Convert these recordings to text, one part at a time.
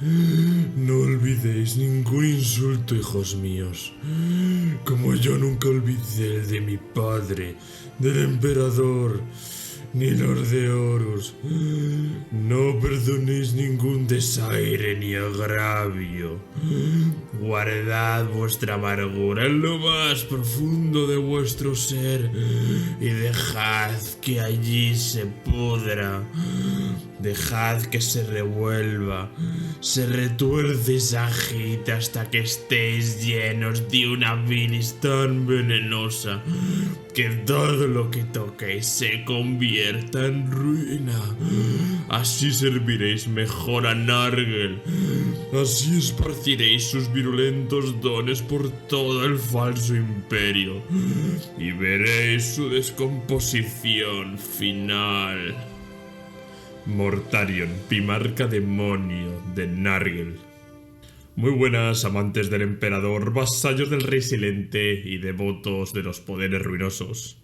No olvidéis ningún insulto, hijos míos, como yo nunca olvidé el de mi padre, del emperador, ni Lord de Horus. No perdonéis ningún desaire ni agravio. Guardad vuestra amargura en lo más profundo de vuestro ser y dejad que allí se pudra. Dejad que se revuelva, se retuerce y se agite hasta que estéis llenos de una bilis tan venenosa que todo lo que toquéis se convierta en ruina. Así serviréis mejor a Nargel. Así esparciréis sus virulentos dones por todo el falso imperio y veréis su descomposición final. Mortarion, primarca demonio de Nargel. Muy buenas, amantes del emperador, vasallos del rey silente y devotos de los poderes ruinosos.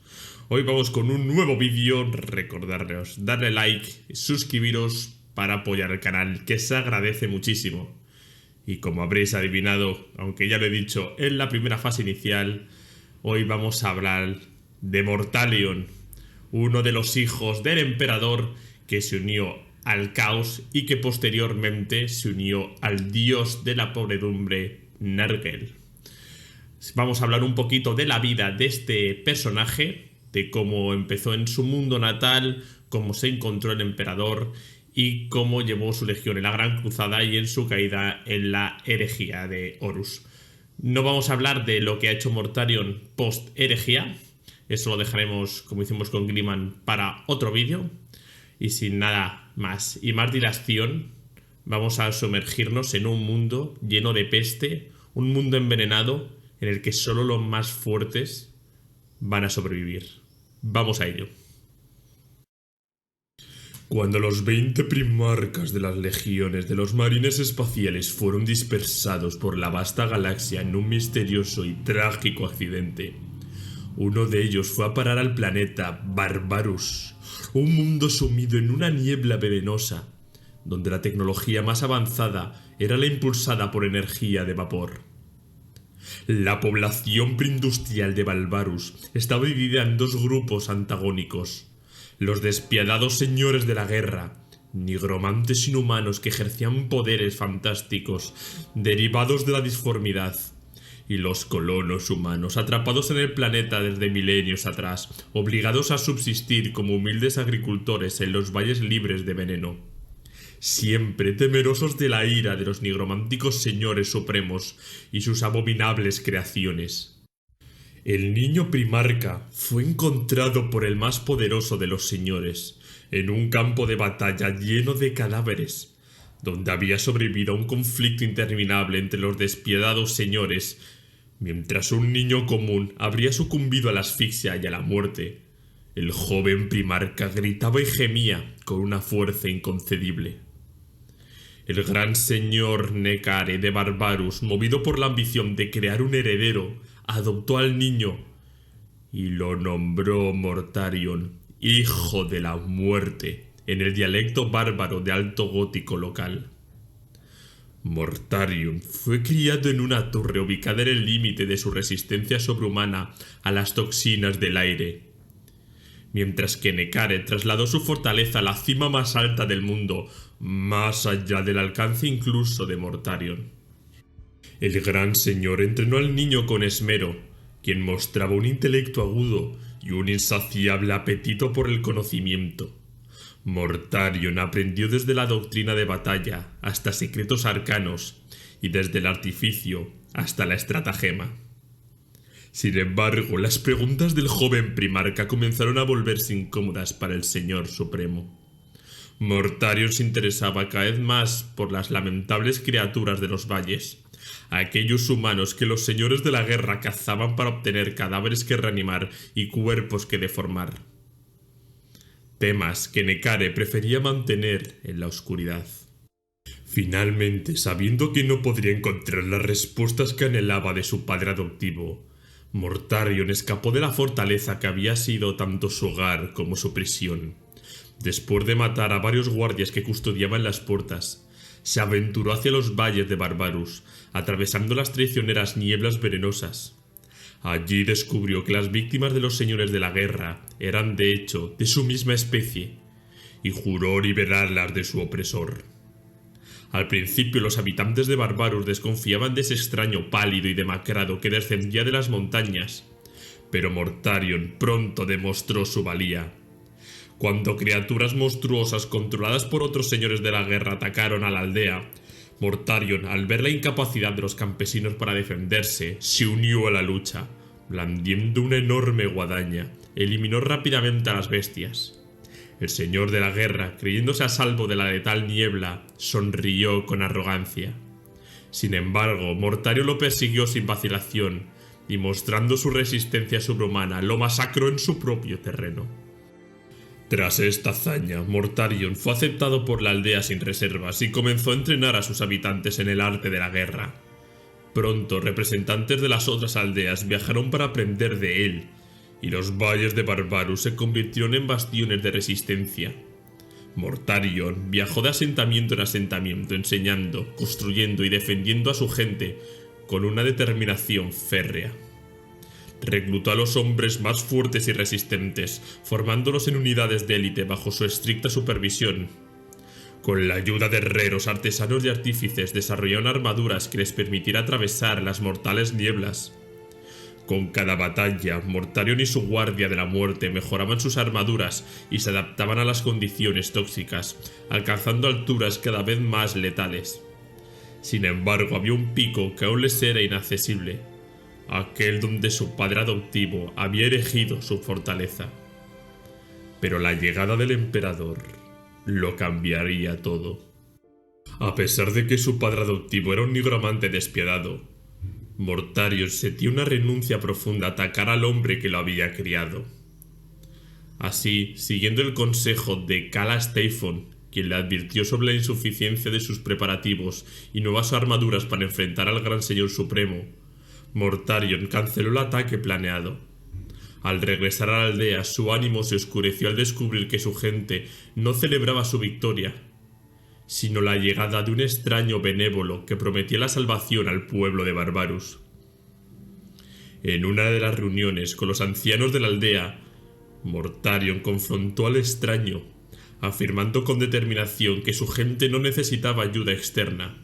Hoy vamos con un nuevo vídeo. Recordaros darle like y suscribiros para apoyar el canal, que se agradece muchísimo. Y como habréis adivinado, aunque ya lo he dicho en la primera fase inicial, hoy vamos a hablar de Mortarion, uno de los hijos del emperador que se unió al caos y que posteriormente se unió al dios de la podredumbre, Nargel. Vamos a hablar un poquito de la vida de este personaje, de cómo empezó en su mundo natal, cómo se encontró el emperador y cómo llevó su legión en la Gran Cruzada y en su caída en la herejía de Horus. No vamos a hablar de lo que ha hecho Mortarion post herejía, eso lo dejaremos, como hicimos con Gliman, para otro vídeo. Y sin nada más y más dilación, vamos a sumergirnos en un mundo lleno de peste, un mundo envenenado en el que solo los más fuertes van a sobrevivir. Vamos a ello. Cuando los 20 primarcas de las legiones de los marines espaciales fueron dispersados por la vasta galaxia en un misterioso y trágico accidente, uno de ellos fue a parar al planeta Barbarus, un mundo sumido en una niebla venenosa, donde la tecnología más avanzada era la impulsada por energía de vapor. La población preindustrial de Barbarus estaba dividida en dos grupos antagónicos: los despiadados señores de la guerra, nigromantes inhumanos que ejercían poderes fantásticos derivados de la disformidad, y los colonos humanos atrapados en el planeta desde milenios atrás, obligados a subsistir como humildes agricultores en los valles libres de veneno, siempre temerosos de la ira de los nigrománticos señores supremos y sus abominables creaciones. El niño primarca fue encontrado por el más poderoso de los señores en un campo de batalla lleno de cadáveres, donde había sobrevivido a un conflicto interminable entre los despiadados señores, mientras un niño común habría sucumbido a la asfixia y a la muerte. El joven primarca gritaba y gemía con una fuerza inconcebible. El gran señor Nekare de Barbarus, movido por la ambición de crear un heredero, adoptó al niño y lo nombró Mortarion, hijo de la muerte, en el dialecto bárbaro de alto gótico local. Mortarion fue criado en una torre ubicada en el límite de su resistencia sobrehumana a las toxinas del aire, mientras que Nekare trasladó su fortaleza a la cima más alta del mundo, más allá del alcance incluso de Mortarion. El gran señor entrenó al niño con esmero, quien mostraba un intelecto agudo y un insaciable apetito por el conocimiento. Mortarion aprendió desde la doctrina de batalla hasta secretos arcanos y desde el artificio hasta la estratagema. Sin embargo, las preguntas del joven primarca comenzaron a volverse incómodas para el Señor Supremo. Mortarion se interesaba cada vez más por las lamentables criaturas de los valles, aquellos humanos que los señores de la guerra cazaban para obtener cadáveres que reanimar y cuerpos que deformar. Temas que Nekare prefería mantener en la oscuridad. Finalmente, sabiendo que no podría encontrar las respuestas que anhelaba de su padre adoptivo, Mortarion escapó de la fortaleza que había sido tanto su hogar como su prisión. Después de matar a varios guardias que custodiaban las puertas, se aventuró hacia los valles de Barbarus, atravesando las traicioneras nieblas venenosas. Allí descubrió que las víctimas de los señores de la guerra eran de hecho de su misma especie, y juró liberarlas de su opresor. Al principio los habitantes de Barbarus desconfiaban de ese extraño pálido y demacrado que descendía de las montañas, pero Mortarion pronto demostró su valía. Cuando criaturas monstruosas controladas por otros señores de la guerra atacaron a la aldea, Mortarion, al ver la incapacidad de los campesinos para defenderse, se unió a la lucha. Blandiendo una enorme guadaña, eliminó rápidamente a las bestias. El señor de la guerra, creyéndose a salvo de la letal niebla, sonrió con arrogancia. Sin embargo, Mortarion lo persiguió sin vacilación, y mostrando su resistencia sobrehumana, lo masacró en su propio terreno. Tras esta hazaña, Mortarion fue aceptado por la aldea sin reservas y comenzó a entrenar a sus habitantes en el arte de la guerra. Pronto, representantes de las otras aldeas viajaron para aprender de él, y los valles de Barbarus se convirtieron en bastiones de resistencia. Mortarion viajó de asentamiento en asentamiento, enseñando, construyendo y defendiendo a su gente con una determinación férrea. Reclutó a los hombres más fuertes y resistentes, formándolos en unidades de élite bajo su estricta supervisión. Con la ayuda de herreros, artesanos y artífices desarrollaron armaduras que les permitiera atravesar las mortales nieblas. Con cada batalla, Mortarion y su guardia de la muerte mejoraban sus armaduras y se adaptaban a las condiciones tóxicas, alcanzando alturas cada vez más letales. Sin embargo, había un pico que aún les era inaccesible, aquel donde su padre adoptivo había erigido su fortaleza. Pero la llegada del emperador lo cambiaría todo. A pesar de que su padre adoptivo era un nigromante despiadado, Mortarion sentía una renuncia profunda a atacar al hombre que lo había criado. Así, siguiendo el consejo de Cala Stephon, quien le advirtió sobre la insuficiencia de sus preparativos y nuevas armaduras para enfrentar al Gran Señor Supremo, Mortarion canceló el ataque planeado. Al regresar a la aldea, su ánimo se oscureció al descubrir que su gente no celebraba su victoria, sino la llegada de un extraño benévolo que prometía la salvación al pueblo de Barbarus. En una de las reuniones con los ancianos de la aldea, Mortarion confrontó al extraño, afirmando con determinación que su gente no necesitaba ayuda externa.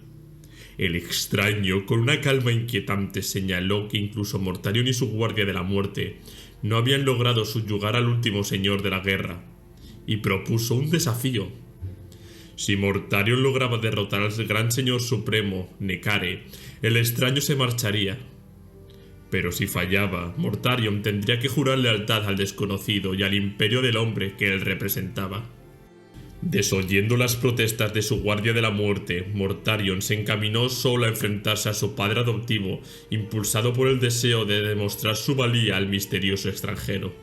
El extraño, con una calma inquietante, señaló que incluso Mortarion y su guardia de la muerte no habían logrado subyugar al último señor de la guerra, y propuso un desafío. Si Mortarion lograba derrotar al gran señor supremo, Nekare, el extraño se marcharía. Pero si fallaba, Mortarion tendría que jurar lealtad al desconocido y al imperio del hombre que él representaba. Desoyendo las protestas de su guardia de la muerte, Mortarion se encaminó solo a enfrentarse a su padre adoptivo, impulsado por el deseo de demostrar su valía al misterioso extranjero.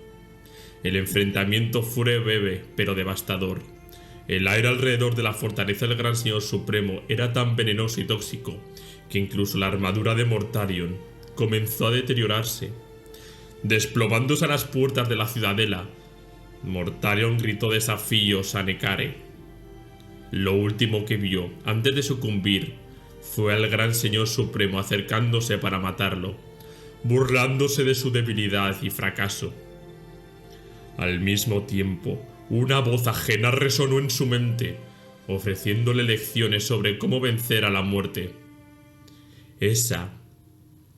El enfrentamiento fue breve, pero devastador. El aire alrededor de la fortaleza del Gran Señor Supremo era tan venenoso y tóxico que incluso la armadura de Mortarion comenzó a deteriorarse. Desplomándose a las puertas de la ciudadela, Mortarion gritó desafíos a Nekare. Lo último que vio antes de sucumbir fue al Gran Señor Supremo acercándose para matarlo, burlándose de su debilidad y fracaso. Al mismo tiempo, una voz ajena resonó en su mente, ofreciéndole lecciones sobre cómo vencer a la muerte. Esa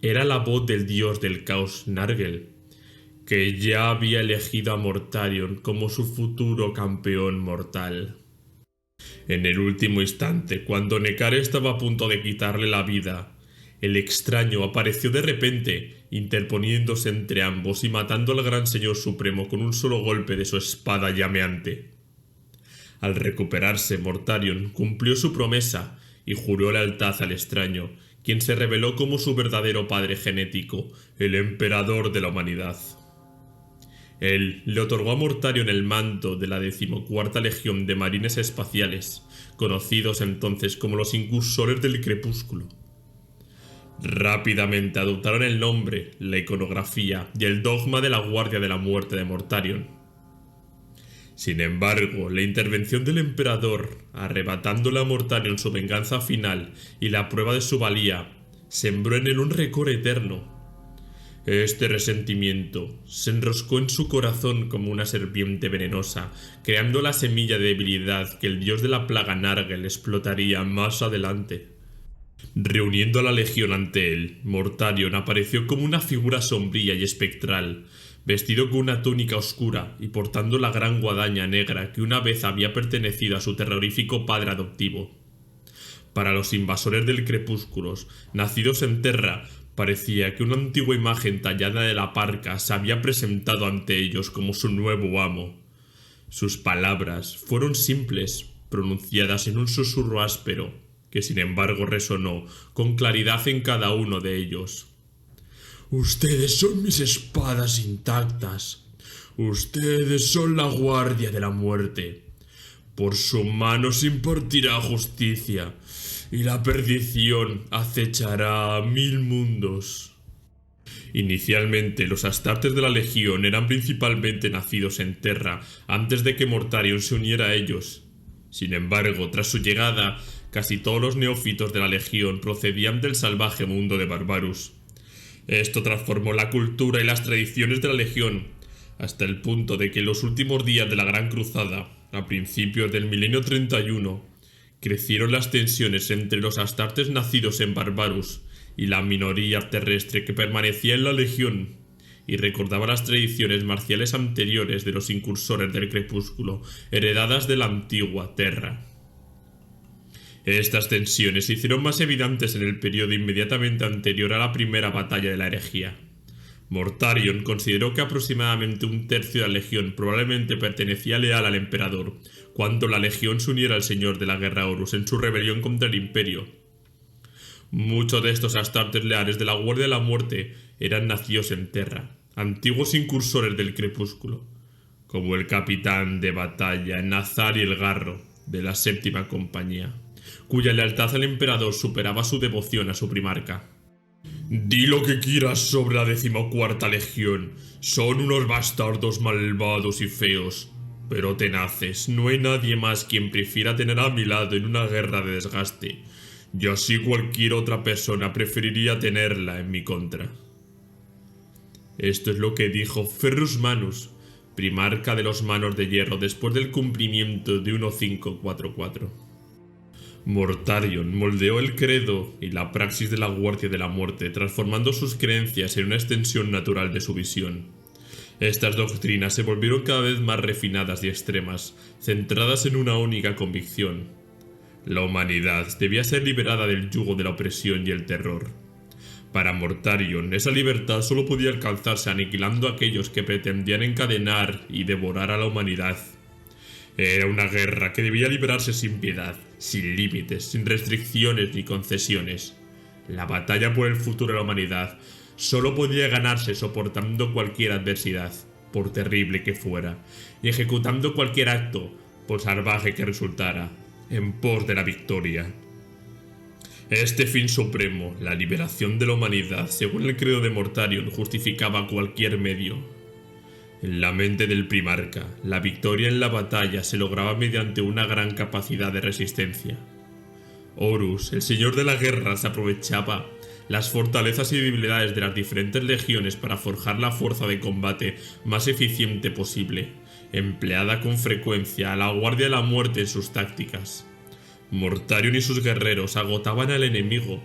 era la voz del dios del caos Nargel, que ya había elegido a Mortarion como su futuro campeón mortal. En el último instante, cuando Nekare estaba a punto de quitarle la vida, el extraño apareció de repente, interponiéndose entre ambos y matando al Gran Señor Supremo con un solo golpe de su espada llameante. Al recuperarse, Mortarion cumplió su promesa y juró lealtad al extraño, quien se reveló como su verdadero padre genético, el emperador de la humanidad. Él le otorgó a Mortarion el mando de la 14ª Legión de Marines Espaciales, conocidos entonces como los Incursores del Crepúsculo. Rápidamente adoptaron el nombre, la iconografía y el dogma de la Guardia de la Muerte de Mortarion. Sin embargo, la intervención del emperador, arrebatándole a Mortarion su venganza final y la prueba de su valía, sembró en él un rencor eterno. Este resentimiento se enroscó en su corazón como una serpiente venenosa, creando la semilla de debilidad que el dios de la plaga Nargel explotaría más adelante. Reuniendo a la legión ante él, Mortarion apareció como una figura sombría y espectral, vestido con una túnica oscura y portando la gran guadaña negra que una vez había pertenecido a su terrorífico padre adoptivo. Para los invasores del crepúsculo, nacidos en Terra, parecía que una antigua imagen tallada de la parca se había presentado ante ellos como su nuevo amo. Sus palabras fueron simples, pronunciadas en un susurro áspero, que sin embargo resonó con claridad en cada uno de ellos. Ustedes son mis espadas intactas. Ustedes son la guardia de la muerte. Por su mano se impartirá justicia, y la perdición acechará a 1000 mundos. Inicialmente, los astartes de la legión eran principalmente nacidos en Terra antes de que Mortarion se uniera a ellos. Sin embargo, tras su llegada, casi todos los neófitos de la legión procedían del salvaje mundo de Barbarus. Esto transformó la cultura y las tradiciones de la legión, hasta el punto de que en los últimos días de la Gran Cruzada, a principios del milenio 31, crecieron las tensiones entre los astartes nacidos en Barbarus y la minoría terrestre que permanecía en la legión, y recordaba las tradiciones marciales anteriores de los incursores del crepúsculo, heredadas de la antigua Terra. Estas tensiones se hicieron más evidentes en el periodo inmediatamente anterior a la primera batalla de la herejía. Mortarion consideró que aproximadamente un tercio de la legión probablemente pertenecía leal al emperador, cuando la legión se uniera al señor de la guerra Horus en su rebelión contra el imperio. Muchos de estos astartes leales de la Guardia de la Muerte eran nacidos en Terra, antiguos incursores del crepúsculo, como el capitán de batalla Nazar y el Garro, de la séptima compañía, cuya lealtad al emperador superaba su devoción a su primarca. Di lo que quieras sobre la 14ª legión, son unos bastardos malvados y feos, pero tenaces. No hay nadie más quien prefiera tener a mi lado en una guerra de desgaste, y así cualquier otra persona preferiría tenerla en mi contra. Esto es lo que dijo Ferrus Manus, primarca de los Manos de Hierro, después del cumplimiento de 1544. Mortarion moldeó el credo y la praxis de la Guardia de la Muerte, transformando sus creencias en una extensión natural de su visión. Estas doctrinas se volvieron cada vez más refinadas y extremas, centradas en una única convicción: la humanidad debía ser liberada del yugo de la opresión y el terror. Para Mortarion, esa libertad solo podía alcanzarse aniquilando a aquellos que pretendían encadenar y devorar a la humanidad. Era una guerra que debía librarse sin piedad, sin límites, sin restricciones ni concesiones. La batalla por el futuro de la humanidad solo podía ganarse soportando cualquier adversidad, por terrible que fuera, y ejecutando cualquier acto, por salvaje que resultara, en pos de la victoria. Este fin supremo, la liberación de la humanidad, según el credo de Mortarion, justificaba cualquier medio. En la mente del primarca, la victoria en la batalla se lograba mediante una gran capacidad de resistencia. Horus, el señor de la guerra, se aprovechaba las fortalezas y debilidades de las diferentes legiones para forjar la fuerza de combate más eficiente posible, empleada con frecuencia a la Guardia de la Muerte en sus tácticas. Mortarion y sus guerreros agotaban al enemigo,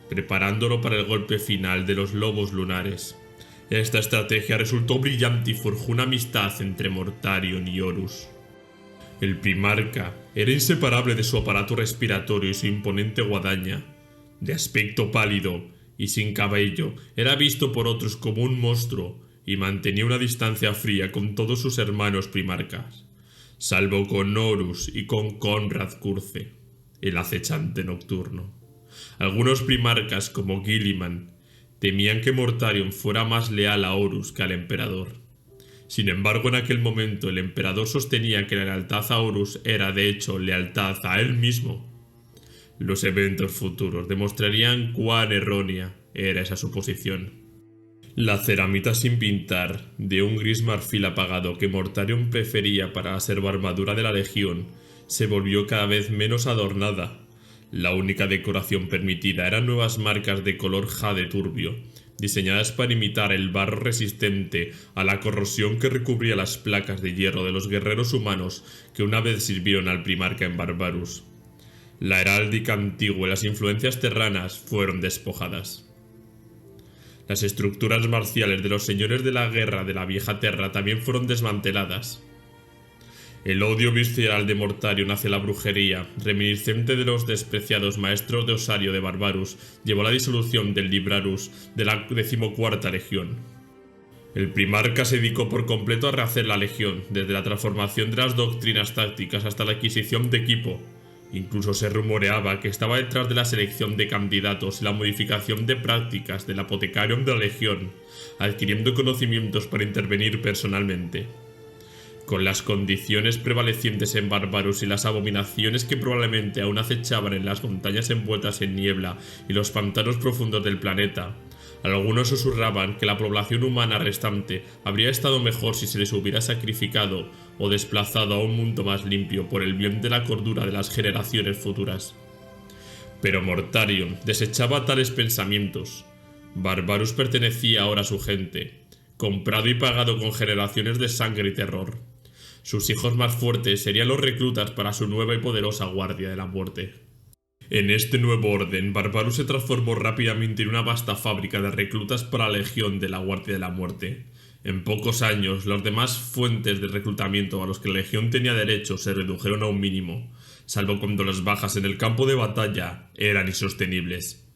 preparándolo para el golpe final de los lobos lunares. Esta estrategia resultó brillante y forjó una amistad entre Mortarion y Horus. El primarca era inseparable de su aparato respiratorio y su imponente guadaña. De aspecto pálido y sin cabello, era visto por otros como un monstruo y mantenía una distancia fría con todos sus hermanos primarcas, salvo con Horus y con Conrad Curze, el acechante nocturno. Algunos primarcas, como Guilliman, temían que Mortarion fuera más leal a Horus que al emperador. Sin embargo, en aquel momento el emperador sostenía que la lealtad a Horus era, de hecho, lealtad a él mismo. Los eventos futuros demostrarían cuán errónea era esa suposición. La ceramita sin pintar, de un gris marfil apagado que Mortarion prefería para la armadura de la Legión, se volvió cada vez menos adornada. La única decoración permitida eran nuevas marcas de color jade turbio, diseñadas para imitar el barro resistente a la corrosión que recubría las placas de hierro de los guerreros humanos que una vez sirvieron al primarca en Barbarus. La heráldica antigua y las influencias terranas fueron despojadas. Las estructuras marciales de los señores de la guerra de la vieja Terra también fueron desmanteladas. El odio visceral de Mortarion hacia la brujería, reminiscente de los despreciados maestros de Osario de Barbarus, llevó a la disolución del Librarus de la 14ª Legión. El primarca se dedicó por completo a rehacer la Legión, desde la transformación de las doctrinas tácticas hasta la adquisición de equipo. Incluso se rumoreaba que estaba detrás de la selección de candidatos y la modificación de prácticas del Apothecarium de la Legión, adquiriendo conocimientos para intervenir personalmente. Con las condiciones prevalecientes en Barbarus y las abominaciones que probablemente aún acechaban en las montañas envueltas en niebla y los pantanos profundos del planeta, algunos susurraban que la población humana restante habría estado mejor si se les hubiera sacrificado o desplazado a un mundo más limpio por el bien de la cordura de las generaciones futuras. Pero Mortarion desechaba tales pensamientos. Barbarus pertenecía ahora a su gente, comprado y pagado con generaciones de sangre y terror. Sus hijos más fuertes serían los reclutas para su nueva y poderosa Guardia de la Muerte. En este nuevo orden, Barbarus se transformó rápidamente en una vasta fábrica de reclutas para la Legión de la Guardia de la Muerte. En pocos años, las demás fuentes de reclutamiento a los que la Legión tenía derecho se redujeron a un mínimo, salvo cuando las bajas en el campo de batalla eran insostenibles.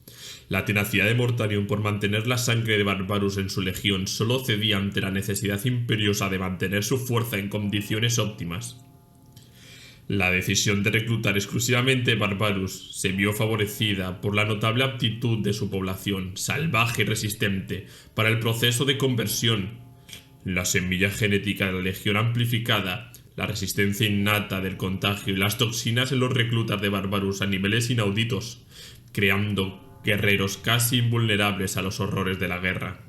La tenacidad de Mortarion por mantener la sangre de Barbarus en su legión solo cedía ante la necesidad imperiosa de mantener su fuerza en condiciones óptimas. La decisión de reclutar exclusivamente Barbarus se vio favorecida por la notable aptitud de su población, salvaje y resistente, para el proceso de conversión. La semilla genética de la legión amplificada, la resistencia innata del contagio y las toxinas en los reclutas de Barbarus a niveles inauditos, creando guerreros casi invulnerables a los horrores de la guerra.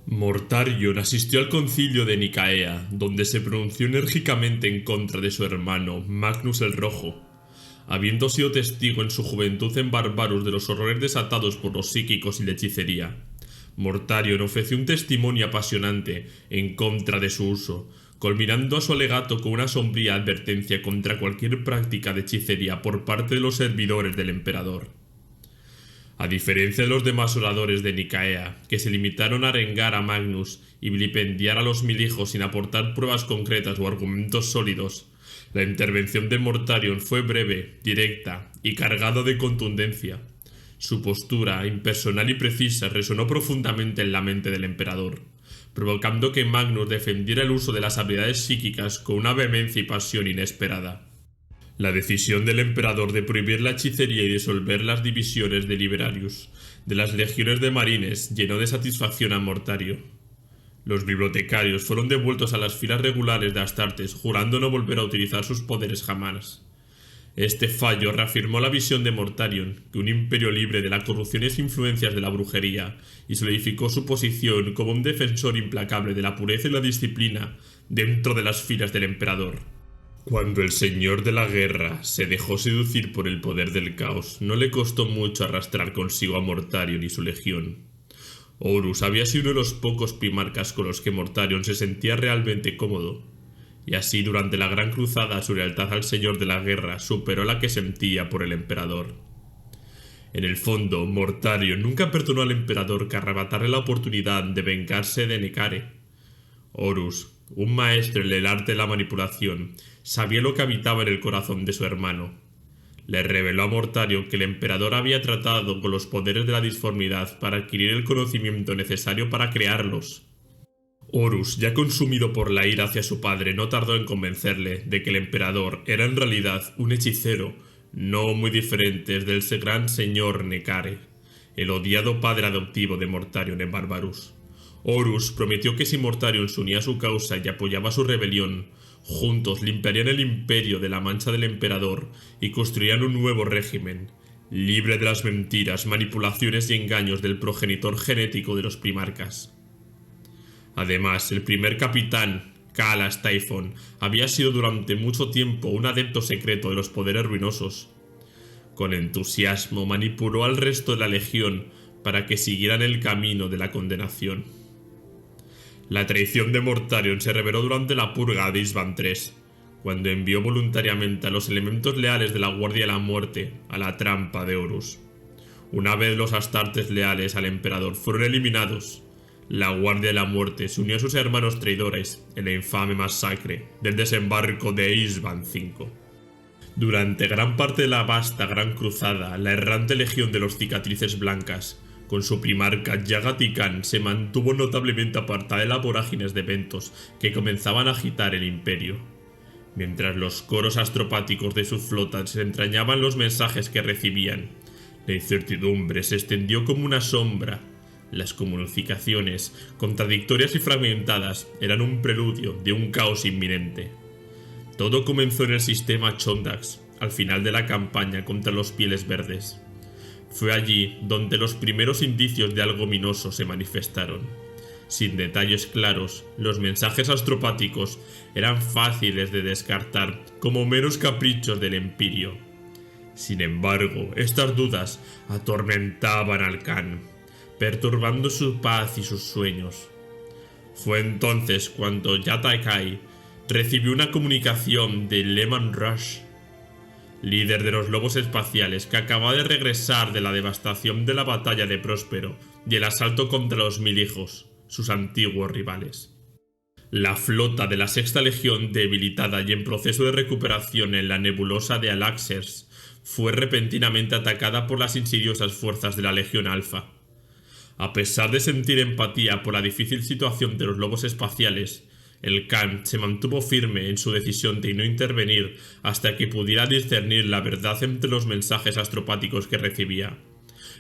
Mortarion asistió al concilio de Nicaea, donde se pronunció enérgicamente en contra de su hermano, Magnus el Rojo. Habiendo sido testigo en su juventud en Barbarus de los horrores desatados por los psíquicos y la hechicería, Mortarion ofreció un testimonio apasionante en contra de su uso, culminando a su alegato con una sombría advertencia contra cualquier práctica de hechicería por parte de los servidores del emperador. A diferencia de los demás oradores de Nicaea, que se limitaron a arengar a Magnus y vilipendiar a los 1000 hijos sin aportar pruebas concretas o argumentos sólidos, la intervención de Mortarion fue breve, directa y cargada de contundencia. Su postura, impersonal y precisa, resonó profundamente en la mente del emperador, provocando que Magnus defendiera el uso de las habilidades psíquicas con una vehemencia y pasión inesperada. La decisión del emperador de prohibir la hechicería y disolver las divisiones de Liberarius de las legiones de marines llenó de satisfacción a Mortarion. Los bibliotecarios fueron devueltos a las filas regulares de Astartes, jurando no volver a utilizar sus poderes jamás. Este fallo reafirmó la visión de Mortarion, que un imperio libre de las corrupciones e influencias de la brujería, y solidificó su posición como un defensor implacable de la pureza y la disciplina dentro de las filas del emperador. Cuando el señor de la guerra se dejó seducir por el poder del caos, no le costó mucho arrastrar consigo a Mortarion y su legión. Horus había sido uno de los pocos primarcas con los que Mortarion se sentía realmente cómodo, y así durante la gran cruzada su lealtad al señor de la guerra superó la que sentía por el emperador. En el fondo, Mortarion nunca perdonó al emperador que arrebatarle la oportunidad de vengarse de Necare. Horus, un maestro en el arte de la manipulación, sabía lo que habitaba en el corazón de su hermano. Le reveló a Mortarion que el emperador había tratado con los poderes de la disformidad para adquirir el conocimiento necesario para crearlos. Horus, ya consumido por la ira hacia su padre, no tardó en convencerle de que el emperador era en realidad un hechicero, no muy diferente del gran señor Necare, el odiado padre adoptivo de Mortarion en Barbarus. Horus prometió que si Mortarion se unía a su causa y apoyaba su rebelión, juntos limpiarían el imperio de la mancha del emperador y construirían un nuevo régimen, libre de las mentiras, manipulaciones y engaños del progenitor genético de los primarcas. Además, el primer capitán, Kalas Typhon, había sido durante mucho tiempo un adepto secreto de los poderes ruinosos. Con entusiasmo manipuló al resto de la legión para que siguieran el camino de la condenación. La traición de Mortarion se reveló durante la purga de Isban III, cuando envió voluntariamente a los elementos leales de la Guardia de la Muerte a la trampa de Horus. Una vez los astartes leales al emperador fueron eliminados, la Guardia de la Muerte se unió a sus hermanos traidores en la infame masacre del desembarco de Isban V. Durante gran parte de la vasta Gran Cruzada, la errante legión de los Cicatrices Blancas, con su primarca Yagat y Khan, se mantuvo notablemente apartada de las vorágines de eventos que comenzaban a agitar el imperio. Mientras los coros astropáticos de sus flotas entrañaban los mensajes que recibían, la incertidumbre se extendió como una sombra. Las comunicaciones, contradictorias y fragmentadas, eran un preludio de un caos inminente. Todo comenzó en el sistema Chondax, al final de la campaña contra los Pieles Verdes. Fue allí donde los primeros indicios de algo ominoso se manifestaron. Sin detalles claros, los mensajes astropáticos eran fáciles de descartar como meros caprichos del Empirio. Sin embargo, estas dudas atormentaban al Khan, perturbando su paz y sus sueños. Fue entonces cuando Yata-Kai recibió una comunicación de Leman Rush, líder de los lobos espaciales que acababa de regresar de la devastación de la batalla de Próspero y el asalto contra los Mil Hijos, sus antiguos rivales. La flota de la Sexta Legión, debilitada y en proceso de recuperación en la nebulosa de Alaxers, fue repentinamente atacada por las insidiosas fuerzas de la Legión Alfa. A pesar de sentir empatía por la difícil situación de los lobos espaciales, el Khan se mantuvo firme en su decisión de no intervenir hasta que pudiera discernir la verdad entre los mensajes astropáticos que recibía.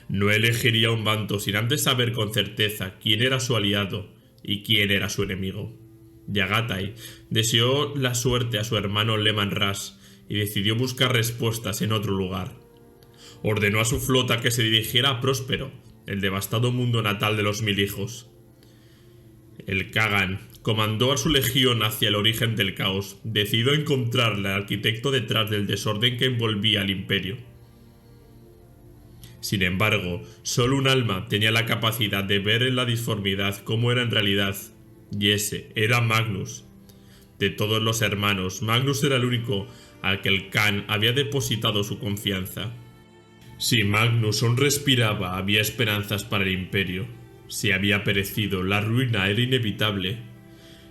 No elegiría un bando sin antes saber con certeza quién era su aliado y quién era su enemigo. Yagatai deseó la suerte a su hermano Leman Rush y decidió buscar respuestas en otro lugar. Ordenó a su flota que se dirigiera a Próspero, el devastado mundo natal de los Mil Hijos. El Kagan comandó a su legión hacia el origen del caos, decidido a encontrar al arquitecto detrás del desorden que envolvía al imperio. Sin embargo, solo un alma tenía la capacidad de ver en la disformidad cómo era en realidad, y ese era Magnus. De todos los hermanos, Magnus era el único al que el Khan había depositado su confianza. Si Magnus aún respiraba, había esperanzas para el imperio. Si había perecido, la ruina era inevitable.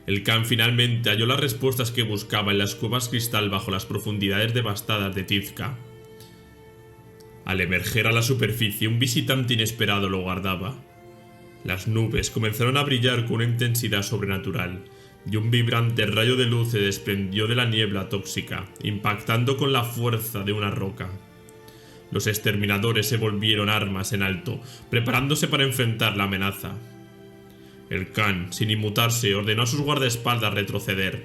El Khan finalmente halló las respuestas que buscaba en las cuevas cristal bajo las profundidades devastadas de Tizca. Al emerger a la superficie, un visitante inesperado lo guardaba. Las nubes comenzaron a brillar con una intensidad sobrenatural, y un vibrante rayo de luz se desprendió de la niebla tóxica, impactando con la fuerza de una roca. Los exterminadores se volvieron armas en alto, preparándose para enfrentar la amenaza. El Khan, sin inmutarse, ordenó a sus guardaespaldas retroceder.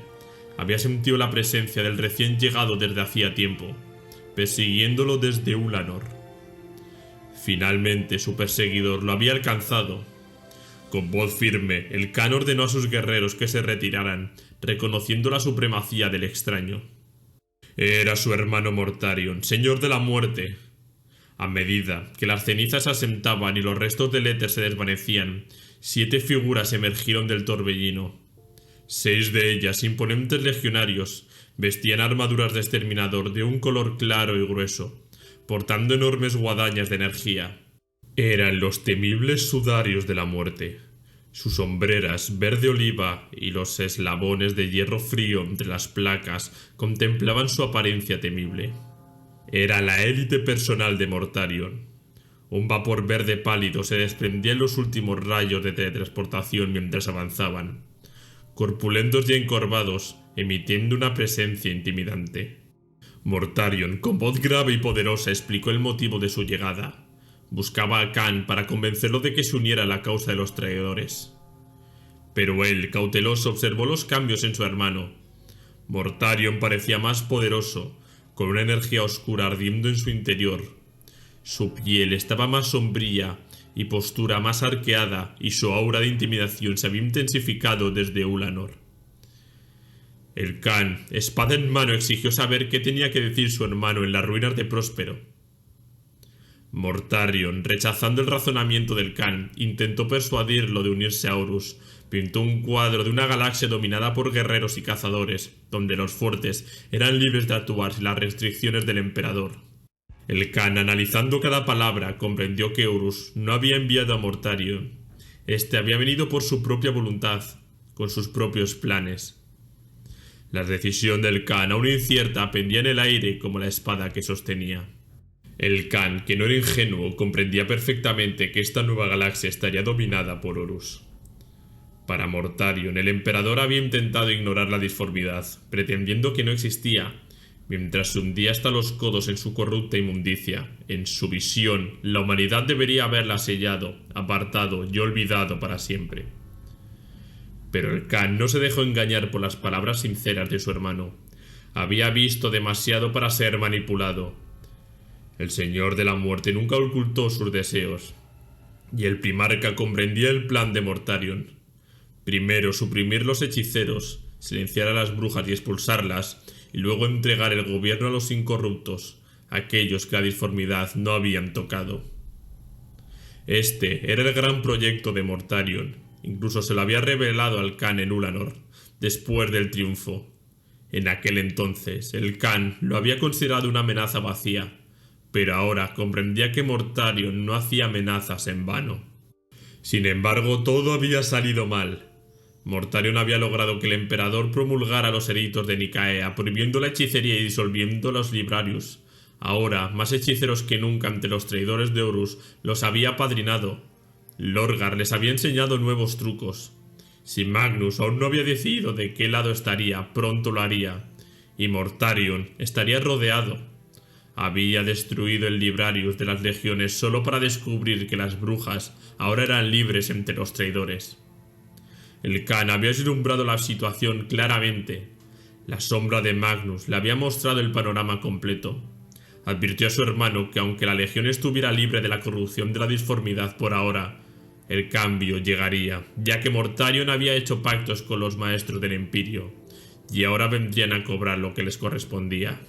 Había sentido la presencia del recién llegado desde hacía tiempo, persiguiéndolo desde Ulanor. Finalmente su perseguidor lo había alcanzado. Con voz firme, el Khan ordenó a sus guerreros que se retiraran, reconociendo la supremacía del extraño. Era su hermano Mortarion, señor de la muerte. A medida que las cenizas se asentaban y los restos del éter se desvanecían, 7 figuras emergieron del torbellino. 6 de ellas, imponentes legionarios, vestían armaduras de exterminador de un color claro y grueso, portando enormes guadañas de energía. Eran los temibles sudarios de la muerte. Sus hombreras verde oliva y los eslabones de hierro frío entre las placas contemplaban su apariencia temible. Era la élite personal de Mortarion. Un vapor verde pálido se desprendía en los últimos rayos de teletransportación mientras avanzaban, corpulentos y encorvados, emitiendo una presencia intimidante. Mortarion, con voz grave y poderosa, explicó el motivo de su llegada. Buscaba a Khan para convencerlo de que se uniera a la causa de los traidores. Pero él, cauteloso, observó los cambios en su hermano. Mortarion parecía más poderoso, con una energía oscura ardiendo en su interior. Su piel estaba más sombría y postura más arqueada, y su aura de intimidación se había intensificado desde Ulanor. El Khan, espada en mano, exigió saber qué tenía que decir su hermano en las ruinas de Próspero. Mortarion, rechazando el razonamiento del Khan, intentó persuadirlo de unirse a Horus. Pintó un cuadro de una galaxia dominada por guerreros y cazadores, donde los fuertes eran libres de actuar sin las restricciones del emperador. El Khan, analizando cada palabra, comprendió que Horus no había enviado a Mortarion. Este había venido por su propia voluntad, con sus propios planes. La decisión del Khan, aún incierta, pendía en el aire como la espada que sostenía. El Khan, que no era ingenuo, comprendía perfectamente que esta nueva galaxia estaría dominada por Horus. Para Mortarion, el emperador había intentado ignorar la disformidad, pretendiendo que no existía, mientras se hundía hasta los codos en su corrupta inmundicia. En su visión, la humanidad debería haberla sellado, apartado y olvidado para siempre. Pero el Khan no se dejó engañar por las palabras sinceras de su hermano. Había visto demasiado para ser manipulado. El Señor de la Muerte nunca ocultó sus deseos, y el primarca comprendía el plan de Mortarion. Primero suprimir los hechiceros, silenciar a las brujas y expulsarlas, y luego entregar el gobierno a los incorruptos, aquellos que la disformidad no habían tocado. Este era el gran proyecto de Mortarion. Incluso se lo había revelado al Khan en Ulanor, después del triunfo. En aquel entonces, el Khan lo había considerado una amenaza vacía, pero ahora comprendía que Mortarion no hacía amenazas en vano. Sin embargo, todo había salido mal. Mortarion había logrado que el emperador promulgara los edictos de Nicaea, prohibiendo la hechicería y disolviendo los librarios. Ahora, más hechiceros que nunca ante los traidores de Horus, los había apadrinado. Lorgar les había enseñado nuevos trucos. Si Magnus aún no había decidido de qué lado estaría, pronto lo haría. Y Mortarion estaría rodeado. Había destruido el Librarius de las legiones solo para descubrir que las brujas ahora eran libres entre los traidores. El Khan había vislumbrado la situación claramente. La sombra de Magnus le había mostrado el panorama completo. Advirtió a su hermano que aunque la legión estuviera libre de la corrupción de la disformidad por ahora, el cambio llegaría, ya que Mortarion había hecho pactos con los maestros del Empirio, y ahora vendrían a cobrar lo que les correspondía.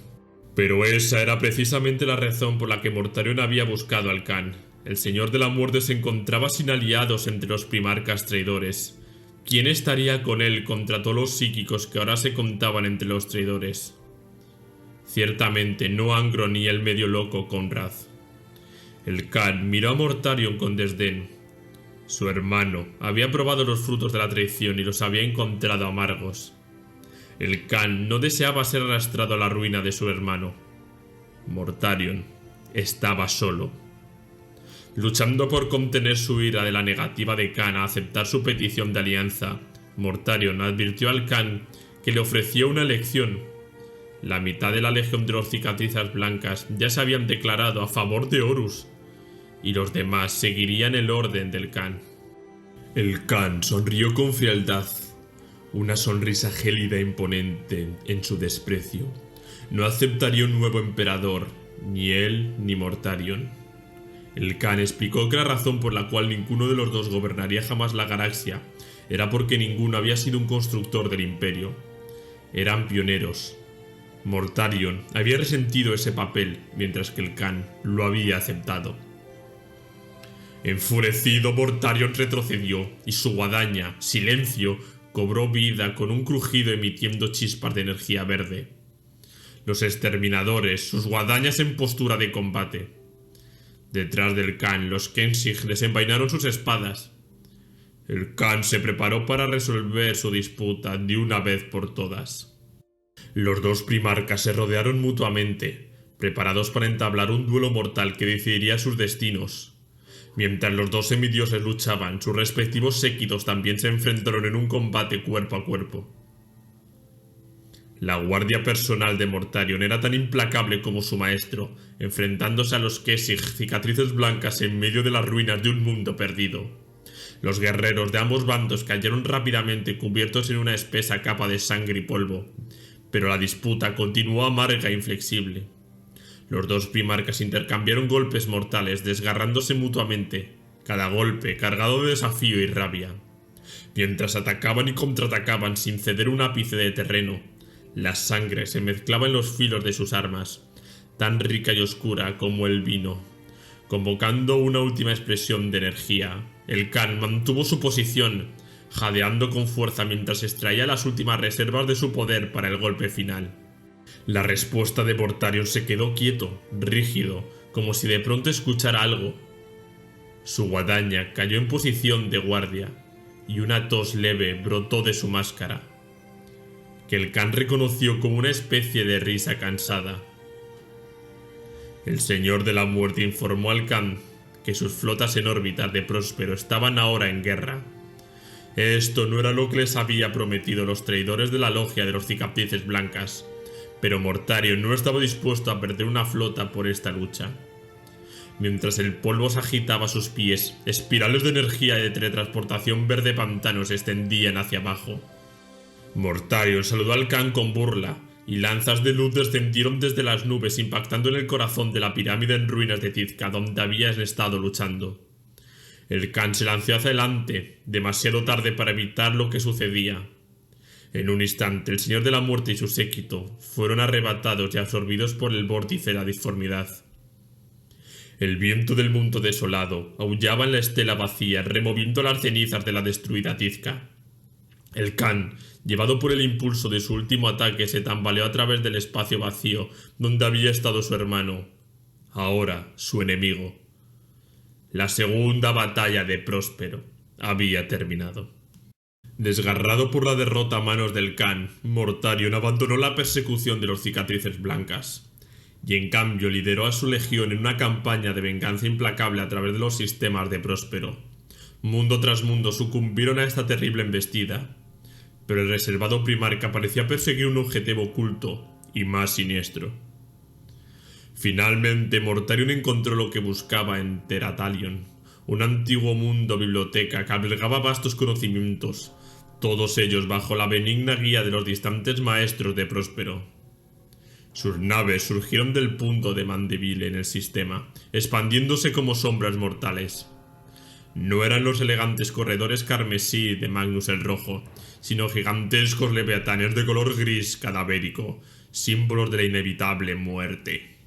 Pero esa era precisamente la razón por la que Mortarion había buscado al Khan. El Señor de la Muerte se encontraba sin aliados entre los primarcas traidores. ¿Quién estaría con él contra todos los psíquicos que ahora se contaban entre los traidores? Ciertamente no Angro ni el medio loco Conrad. El Khan miró a Mortarion con desdén. Su hermano había probado los frutos de la traición y los había encontrado amargos. El Khan no deseaba ser arrastrado a la ruina de su hermano. Mortarion estaba solo. Luchando por contener su ira de la negativa de Khan a aceptar su petición de alianza, Mortarion advirtió al Khan que le ofreció una elección. La mitad de la legión de los cicatrizas blancas ya se habían declarado a favor de Horus, y los demás seguirían el orden del Khan. El Khan sonrió con frialdad, una sonrisa gélida e imponente en su desprecio. No aceptaría un nuevo emperador, ni él ni Mortarion. El Khan explicó que la razón por la cual ninguno de los dos gobernaría jamás la galaxia era porque ninguno había sido un constructor del imperio. Eran pioneros. Mortarion había resentido ese papel, mientras que el Khan lo había aceptado. Enfurecido, Mortarion retrocedió, y su guadaña, Silencio, cobró vida con un crujido emitiendo chispas de energía verde. Los exterminadores, sus guadañas en postura de combate. Detrás del Khan, los Kensig desenvainaron sus espadas. El Khan se preparó para resolver su disputa de una vez por todas. Los dos primarcas se rodearon mutuamente, preparados para entablar un duelo mortal que decidiría sus destinos. Mientras los dos semidioses luchaban, sus respectivos séquitos también se enfrentaron en un combate cuerpo a cuerpo. La guardia personal de Mortarion era tan implacable como su maestro, enfrentándose a los Kessig, cicatrices blancas en medio de las ruinas de un mundo perdido. Los guerreros de ambos bandos cayeron rápidamente cubiertos en una espesa capa de sangre y polvo, pero la disputa continuó amarga e inflexible. Los dos primarcas intercambiaron golpes mortales, desgarrándose mutuamente, cada golpe cargado de desafío y rabia. Mientras atacaban y contraatacaban sin ceder un ápice de terreno, la sangre se mezclaba en los filos de sus armas, tan rica y oscura como el vino. Convocando una última expresión de energía, el Khan mantuvo su posición, jadeando con fuerza mientras extraía las últimas reservas de su poder para el golpe final. La respuesta de Mortarion se quedó quieto, rígido, como si de pronto escuchara algo. Su guadaña cayó en posición de guardia, y una tos leve brotó de su máscara, que el Khan reconoció como una especie de risa cansada. El Señor de la Muerte informó al Khan que sus flotas en órbitas de Próspero estaban ahora en guerra. Esto no era lo que les había prometido los traidores de la logia de los cicatrices blancas, pero Mortarion no estaba dispuesto a perder una flota por esta lucha. Mientras el polvo se agitaba a sus pies, espirales de energía y de teletransportación verde pantano se extendían hacia abajo. Mortarion saludó al Khan con burla, y lanzas de luz descendieron desde las nubes impactando en el corazón de la pirámide en ruinas de Tizca donde habían estado luchando. El Khan se lanzó hacia adelante, demasiado tarde para evitar lo que sucedía. En un instante el Señor de la Muerte y su séquito fueron arrebatados y absorbidos por el vórtice de la disformidad. El viento del mundo desolado aullaba en la estela vacía, removiendo las cenizas de la destruida Tizca. El Khan, llevado por el impulso de su último ataque, se tambaleó a través del espacio vacío donde había estado su hermano, ahora su enemigo. La segunda batalla de Próspero había terminado. Desgarrado por la derrota a manos del Khan, Mortarion abandonó la persecución de los cicatrices blancas, y en cambio lideró a su legión en una campaña de venganza implacable a través de los sistemas de Próspero. Mundo tras mundo sucumbieron a esta terrible embestida, pero el reservado primarca parecía perseguir un objetivo oculto y más siniestro. Finalmente Mortarion encontró lo que buscaba en Teratalion, un antiguo mundo biblioteca que albergaba vastos conocimientos, todos ellos bajo la benigna guía de los distantes maestros de Próspero. Sus naves surgieron del punto de Mandeville en el sistema, expandiéndose como sombras mortales. No eran los elegantes corredores carmesí de Magnus el Rojo, sino gigantescos leviatanes de color gris cadavérico, símbolos de la inevitable muerte.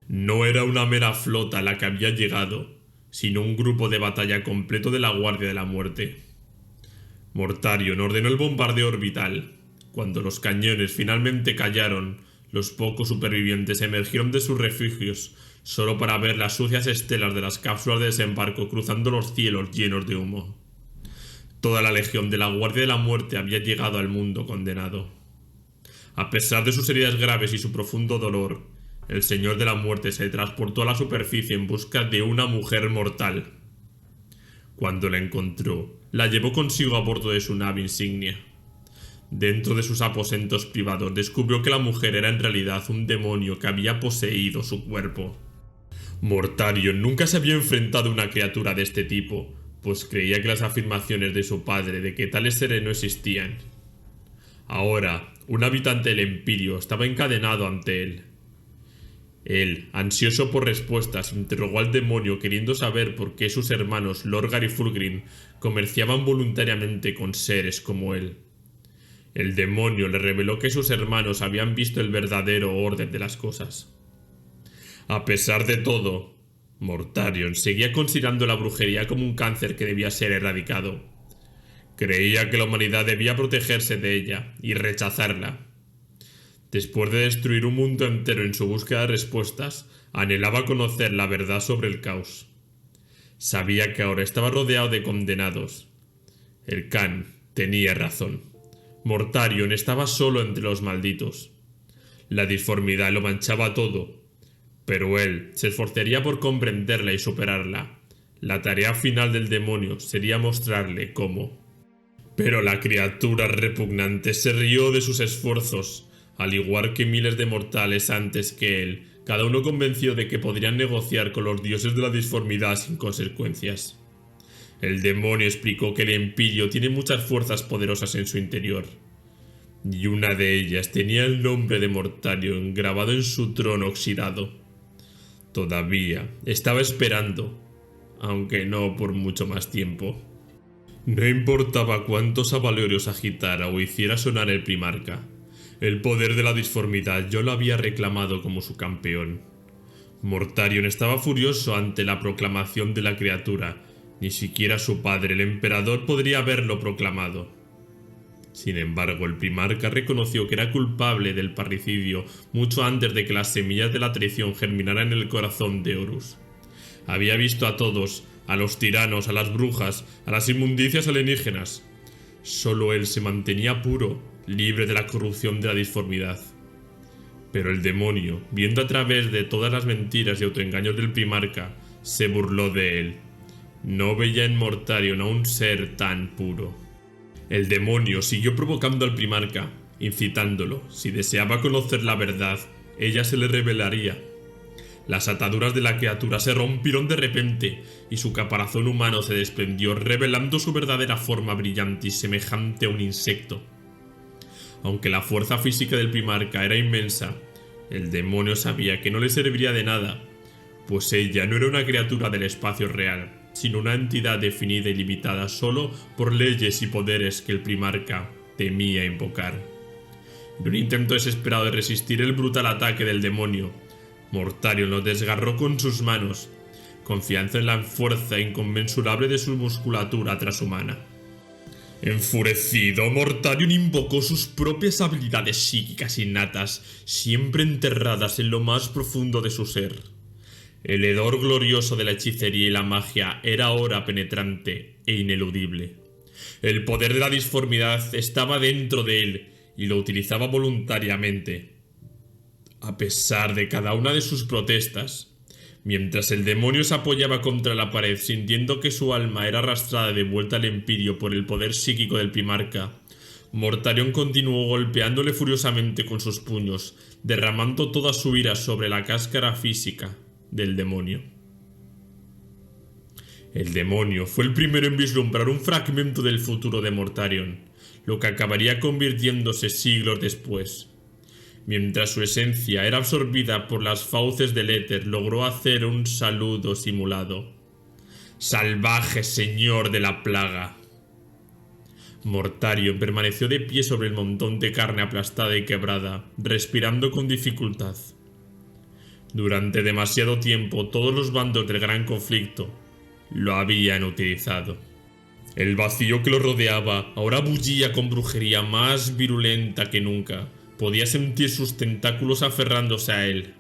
No era una mera flota la que había llegado, sino un grupo de batalla completo de la Guardia de la Muerte. Mortarion ordenó el bombardeo orbital. Cuando los cañones finalmente callaron, los pocos supervivientes emergieron de sus refugios, solo para ver las sucias estelas de las cápsulas de desembarco cruzando los cielos llenos de humo. Toda la legión de la Guardia de la Muerte había llegado al mundo condenado. A pesar de sus heridas graves y su profundo dolor, el Señor de la Muerte se transportó a la superficie en busca de una mujer mortal. Cuando la encontró, la llevó consigo a bordo de su nave insignia. Dentro de sus aposentos privados descubrió que la mujer era en realidad un demonio que había poseído su cuerpo. Mortarion nunca se había enfrentado a una criatura de este tipo, pues creía que las afirmaciones de su padre de que tales seres no existían. Ahora, un habitante del Empirio estaba encadenado ante él. Él, ansioso por respuestas, interrogó al demonio queriendo saber por qué sus hermanos Lorgar y Fulgrim comerciaban voluntariamente con seres como él. El demonio le reveló que sus hermanos habían visto el verdadero orden de las cosas. A pesar de todo, Mortarion seguía considerando la brujería como un cáncer que debía ser erradicado. Creía que la humanidad debía protegerse de ella y rechazarla. Después de destruir un mundo entero en su búsqueda de respuestas, anhelaba conocer la verdad sobre el caos. Sabía que ahora estaba rodeado de condenados. El Khan tenía razón. Mortarion estaba solo entre los malditos. La disformidad lo manchaba todo, pero él se esforzaría por comprenderla y superarla. La tarea final del demonio sería mostrarle cómo. Pero la criatura repugnante se rió de sus esfuerzos. Al igual que miles de mortales antes que él, cada uno convenció de que podrían negociar con los dioses de la disformidad sin consecuencias. El demonio explicó que el Empirio tiene muchas fuerzas poderosas en su interior, y una de ellas tenía el nombre de Mortarion grabado en su trono oxidado. Todavía estaba esperando, aunque no por mucho más tiempo. No importaba cuántos avalorios agitara o hiciera sonar el primarca, el poder de la disformidad yo lo había reclamado como su campeón. Mortarion estaba furioso ante la proclamación de la criatura. Ni siquiera su padre, el emperador, podría haberlo proclamado. Sin embargo, el primarca reconoció que era culpable del parricidio mucho antes de que las semillas de la traición germinaran en el corazón de Horus. Había visto a todos, a los tiranos, a las brujas, a las inmundicias alienígenas. Solo él se mantenía puro, libre de la corrupción de la disformidad. Pero el demonio, viendo a través de todas las mentiras y autoengaños del primarca, se burló de él. No veía en Mortarion a un ser tan puro. El demonio siguió provocando al primarca, incitándolo. Si deseaba conocer la verdad, ella se le revelaría. Las ataduras de la criatura se rompieron de repente y su caparazón humano se desprendió, revelando su verdadera forma brillante y semejante a un insecto. Aunque la fuerza física del primarca era inmensa, el demonio sabía que no le serviría de nada, pues ella no era una criatura del espacio real, sino una entidad definida y limitada solo por leyes y poderes que el primarca temía invocar. En un intento desesperado de resistir el brutal ataque del demonio, Mortarion lo desgarró con sus manos, confiando en la fuerza inconmensurable de su musculatura transhumana. Enfurecido, Mortarion invocó sus propias habilidades psíquicas innatas, siempre enterradas en lo más profundo de su ser. El hedor glorioso de la hechicería y la magia era ahora penetrante e ineludible. El poder de la disformidad estaba dentro de él y lo utilizaba voluntariamente. A pesar de cada una de sus protestas, mientras el demonio se apoyaba contra la pared sintiendo que su alma era arrastrada de vuelta al Empirio por el poder psíquico del primarca, Mortarion continuó golpeándole furiosamente con sus puños, derramando toda su ira sobre la cáscara física del demonio. El demonio fue el primero en vislumbrar un fragmento del futuro de Mortarion, lo que acabaría convirtiéndose siglos después. Mientras su esencia era absorbida por las fauces del éter, logró hacer un saludo simulado. «Salvaje señor de la plaga». Mortarion permaneció de pie sobre el montón de carne aplastada y quebrada, respirando con dificultad. Durante demasiado tiempo todos los bandos del gran conflicto lo habían utilizado. El vacío que lo rodeaba ahora bullía con brujería más virulenta que nunca. Podía sentir sus tentáculos aferrándose a él.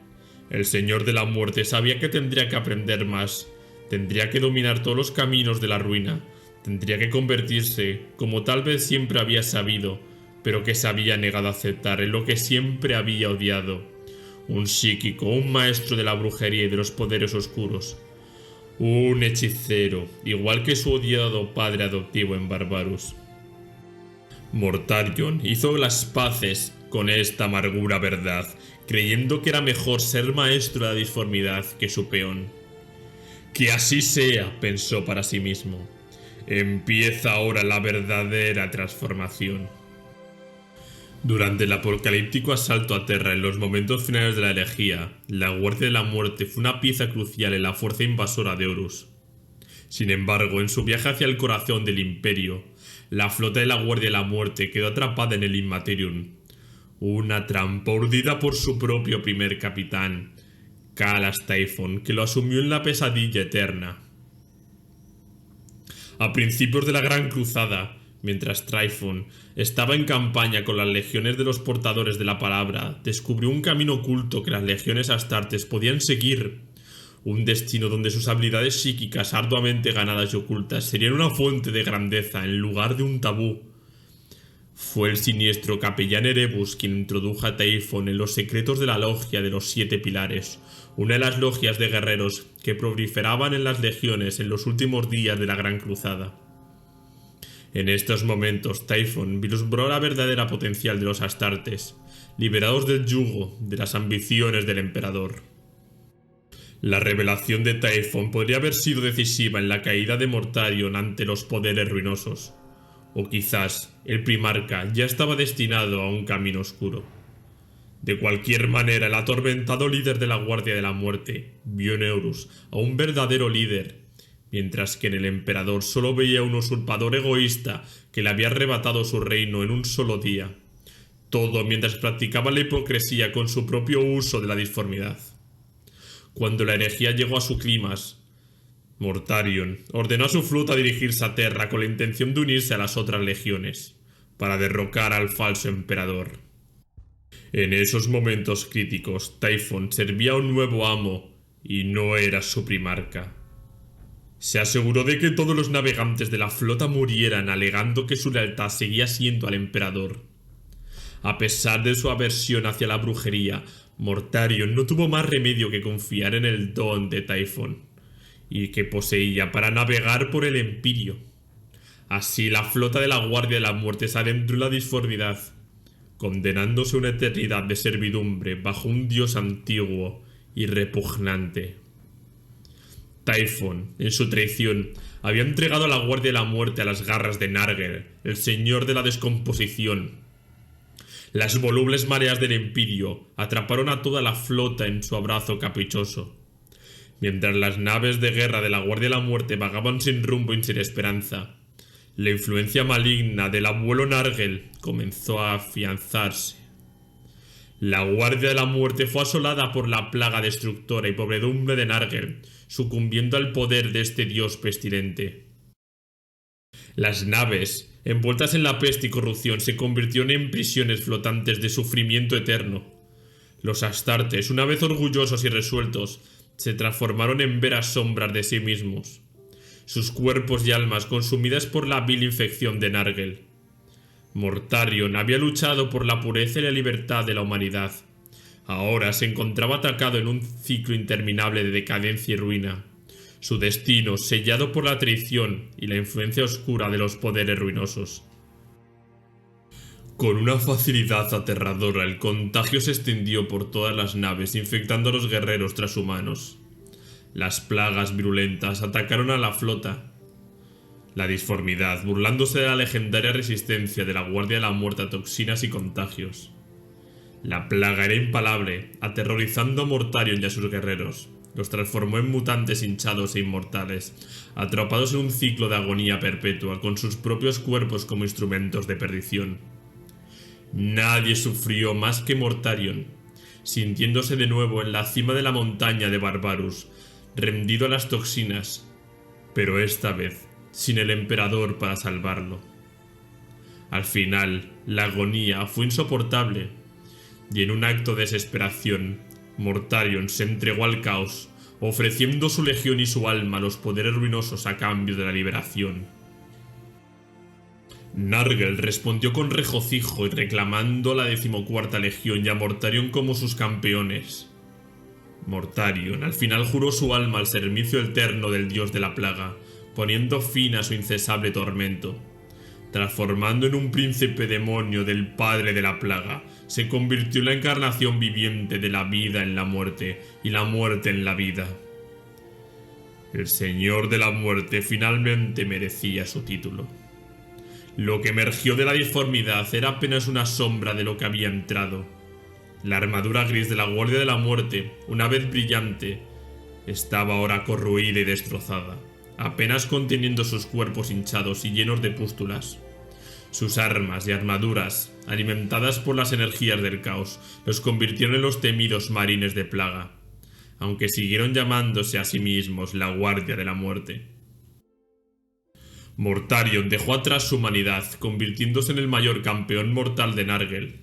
El Señor de la Muerte sabía que tendría que aprender más. Tendría que dominar todos los caminos de la ruina. Tendría que convertirse, como tal vez siempre había sabido, pero que se había negado a aceptar, en lo que siempre había odiado. Un psíquico, un maestro de la brujería y de los poderes oscuros. Un hechicero, igual que su odiado padre adoptivo en Barbarus. Mortarion hizo las paces con esta amargura verdad, creyendo que era mejor ser maestro de la disformidad que su peón. «Que así sea», pensó para sí mismo. «Empieza ahora la verdadera transformación». Durante el apocalíptico asalto a Terra en los momentos finales de la herejía, la Guardia de la Muerte fue una pieza crucial en la fuerza invasora de Horus. Sin embargo, en su viaje hacia el corazón del Imperio, la flota de la Guardia de la Muerte quedó atrapada en el Immaterium, una trampa urdida por su propio primer capitán, Calas Typhon, que lo asumió en la pesadilla eterna. A principios de la Gran Cruzada, mientras Typhon estaba en campaña con las legiones de los portadores de la palabra, descubrió un camino oculto que las legiones astartes podían seguir, un destino donde sus habilidades psíquicas arduamente ganadas y ocultas serían una fuente de grandeza en lugar de un tabú. Fue el siniestro capellán Erebus quien introdujo a Typhon en los secretos de la Logia de los Siete Pilares, una de las logias de guerreros que proliferaban en las legiones en los últimos días de la Gran Cruzada. En estos momentos, Typhon vislumbró la verdadera potencial de los astartes, liberados del yugo de las ambiciones del emperador. La revelación de Typhon podría haber sido decisiva en la caída de Mortarion ante los poderes ruinosos. O quizás el primarca ya estaba destinado a un camino oscuro. De cualquier manera, el atormentado líder de la Guardia de la Muerte vio en Horus a un verdadero líder, mientras que en el emperador solo veía un usurpador egoísta que le había arrebatado su reino en un solo día. Todo mientras practicaba la hipocresía con su propio uso de la disformidad. Cuando la herejía llegó a su clímax, Mortarion ordenó a su flota dirigirse a Terra con la intención de unirse a las otras legiones, para derrocar al falso emperador. En esos momentos críticos, Typhon servía a un nuevo amo, y no era su primarca. Se aseguró de que todos los navegantes de la flota murieran, alegando que su lealtad seguía siendo al emperador. A pesar de su aversión hacia la brujería, Mortarion no tuvo más remedio que confiar en el don de Typhon, y que poseía para navegar por el Empirio. Así la flota de la Guardia de la Muerte se adentró en la disformidad, condenándose a una eternidad de servidumbre bajo un dios antiguo y repugnante. Typhon, en su traición, había entregado a la Guardia de la Muerte a las garras de Nargel, el señor de la descomposición. Las volubles mareas del Empirio atraparon a toda la flota en su abrazo caprichoso. Mientras las naves de guerra de la Guardia de la Muerte vagaban sin rumbo y sin esperanza, la influencia maligna del abuelo Nargel comenzó a afianzarse. La Guardia de la Muerte fue asolada por la plaga destructora y pobredumbre de Nargel, sucumbiendo al poder de este dios pestilente. Las naves, envueltas en la peste y corrupción, se convirtieron en prisiones flotantes de sufrimiento eterno. Los astartes, una vez orgullosos y resueltos, se transformaron en veras sombras de sí mismos, sus cuerpos y almas consumidas por la vil infección de Nargel. Mortarion había luchado por la pureza y la libertad de la humanidad. Ahora se encontraba atacado en un ciclo interminable de decadencia y ruina. Su destino sellado por la traición y la influencia oscura de los poderes ruinosos. Con una facilidad aterradora, el contagio se extendió por todas las naves, infectando a los guerreros transhumanos. Las plagas virulentas atacaron a la flota. La disformidad, burlándose de la legendaria resistencia de la Guardia de la Muerte a toxinas y contagios. La plaga era impalable, aterrorizando a Mortarion y a sus guerreros. Los transformó en mutantes hinchados e inmortales, atrapados en un ciclo de agonía perpetua, con sus propios cuerpos como instrumentos de perdición. Nadie sufrió más que Mortarion, sintiéndose de nuevo en la cima de la montaña de Barbarus, rendido a las toxinas, pero esta vez sin el emperador para salvarlo. Al final, la agonía fue insoportable, y en un acto de desesperación, Mortarion se entregó al caos, ofreciendo su legión y su alma a los poderes ruinosos a cambio de la liberación. Nargel respondió con regocijo y reclamando a la 14ª Legión y a Mortarion como sus campeones. Mortarion al final juró su alma al servicio eterno del dios de la plaga, poniendo fin a su incesable tormento. Transformando en un príncipe demonio del padre de la plaga, se convirtió en la encarnación viviente de la vida en la muerte y la muerte en la vida. El Señor de la Muerte finalmente merecía su título. Lo que emergió de la disformidad era apenas una sombra de lo que había entrado. La armadura gris de la Guardia de la Muerte, una vez brillante, estaba ahora corroída y destrozada, apenas conteniendo sus cuerpos hinchados y llenos de pústulas. Sus armas y armaduras, alimentadas por las energías del caos, los convirtieron en los temidos marines de plaga, aunque siguieron llamándose a sí mismos la Guardia de la Muerte. Mortarion dejó atrás su humanidad, convirtiéndose en el mayor campeón mortal de Nargel,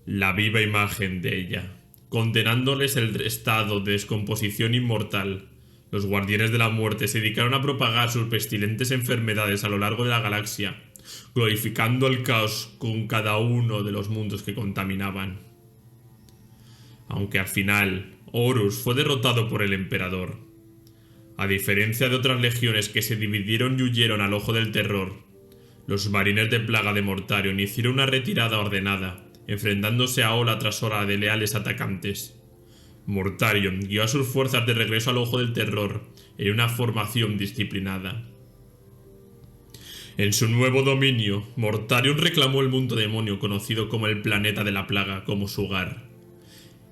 la viva imagen de ella, condenándoles el estado de descomposición inmortal. Los guardianes de la muerte se dedicaron a propagar sus pestilentes enfermedades a lo largo de la galaxia, glorificando el caos con cada uno de los mundos que contaminaban. Aunque al final, Horus fue derrotado por el emperador. A diferencia de otras legiones que se dividieron y huyeron al ojo del terror, los marines de plaga de Mortarion hicieron una retirada ordenada, enfrentándose a ola tras ola de leales atacantes. Mortarion guió a sus fuerzas de regreso al ojo del terror en una formación disciplinada. En su nuevo dominio, Mortarion reclamó el mundo demonio conocido como el planeta de la plaga como su hogar.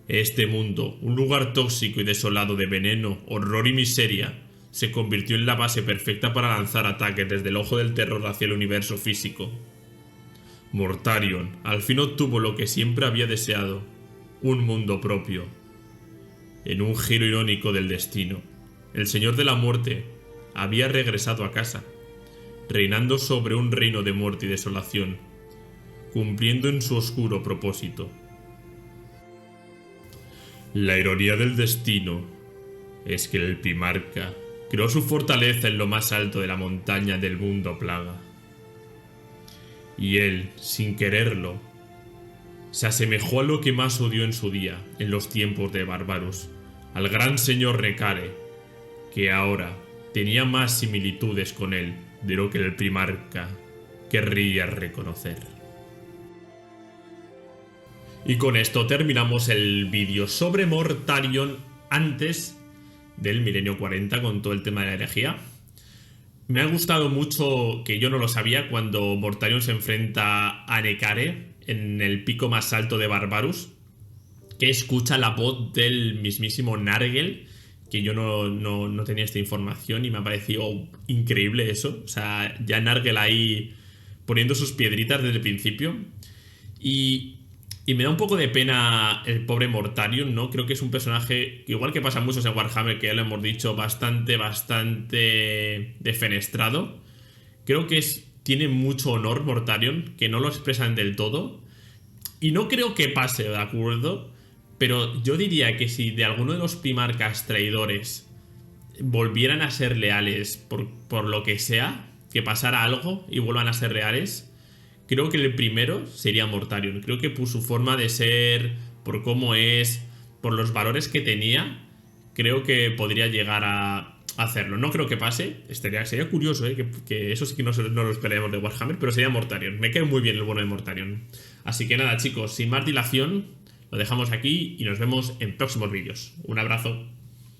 Este mundo, un lugar tóxico y desolado de veneno, horror y miseria, se convirtió en la base perfecta para lanzar ataques desde el ojo del terror hacia el universo físico. Mortarion al fin obtuvo lo que siempre había deseado, un mundo propio. En un giro irónico del destino, el Señor de la Muerte había regresado a casa, reinando sobre un reino de muerte y desolación, cumpliendo en su oscuro propósito. La ironía del destino es que el Primarca creó su fortaleza en lo más alto de la montaña del mundo plaga. Y él, sin quererlo, se asemejó a lo que más odió en su día, en los tiempos de Barbarus, al gran señor Necare, que ahora tenía más similitudes con él de lo que el Primarca querría reconocer. Y con esto terminamos el vídeo sobre Mortarion antes del milenio 40 con todo el tema de la herejía. Me ha gustado mucho, que yo no lo sabía, cuando Mortarion se enfrenta a Necare en el pico más alto de Barbarus, que escucha la voz del mismísimo Nargel, que yo no tenía esta información y me ha parecido increíble eso. O sea, ya Nargel ahí poniendo sus piedritas desde el principio. Y me da un poco de pena el pobre Mortarion, ¿no? Creo que es un personaje, igual que pasa muchos en Warhammer, que ya lo hemos dicho, bastante defenestrado. Creo que tiene mucho honor Mortarion, que no lo expresan del todo. Y no creo que pase, ¿de acuerdo? Pero yo diría que si de alguno de los primarcas traidores volvieran a ser leales por lo que sea, que pasara algo y vuelvan a ser reales, creo que el primero sería Mortarion. Creo que por su forma de ser, por cómo es, por los valores que tenía, creo que podría llegar a hacerlo. No creo que pase. Sería curioso, que eso sí que no lo esperaremos de Warhammer, pero sería Mortarion. Me queda muy bien el bueno de Mortarion. Así que nada, chicos, sin más dilación, lo dejamos aquí y nos vemos en próximos vídeos. Un abrazo.